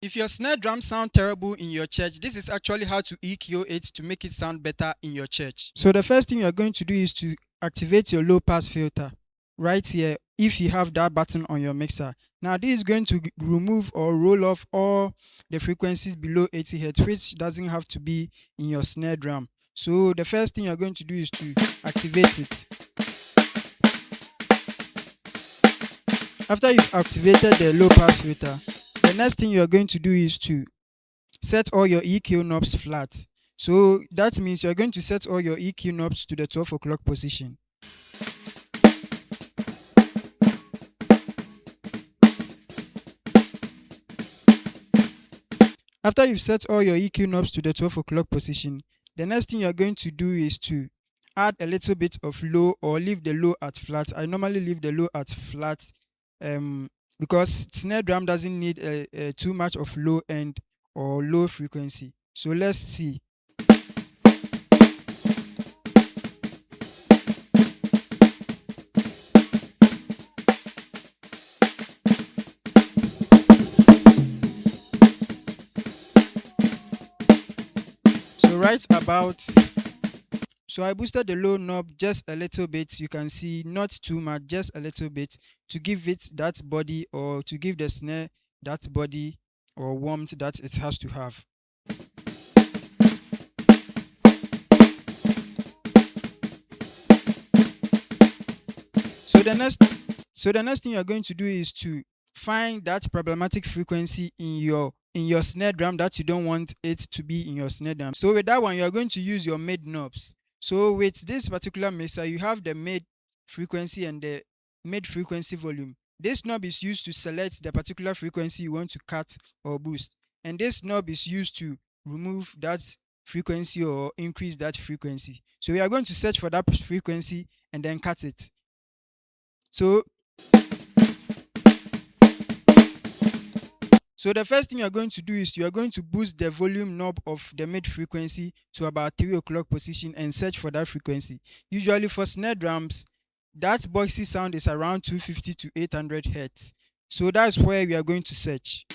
If your snare drum sound terrible in your church, this is actually how to EQ it to make it sound better in your church. So the first thing you're going to do is to activate your low pass filter right here if you have that button on your mixer. Now this is going to remove or roll off all the frequencies below 80 Hz, which doesn't have to be in your snare drum. So the first thing you're going to do is to activate it. After you've activated the low pass filter, the next thing you're going to do is to set all your EQ knobs flat. So that means you're going to set all your EQ knobs to the 12 o'clock position. After you've set all your EQ knobs to the 12 o'clock position, the next thing you're going to do is to add a little bit of low or leave the low at flat. I normally leave the low at flat because snare drum doesn't need too much of low end or low frequency. So let's see. So right about, so I boosted the low knob just a little bit. You can see not too much, just a little bit to give it that body or to give the snare that body or warmth that it has to have. So the next so the next thing you're going to do is to find that problematic frequency in your snare drum that you don't want it to be in your snare drum. So with that one, you're going to use your mid knobs. So with this particular mixer, you have the mid frequency and the mid frequency volume. This knob is used to select the particular frequency you want to cut or boost. And this knob is used to remove that frequency or increase that frequency. So we are going to search for that frequency and then cut it. So So the first thing you're going to do is you are going to boost the volume knob of the mid frequency to about 3 o'clock position and search for that frequency. Usually for snare drums, that boxy sound is around 250 to 800 Hz. So that's where we are going to search.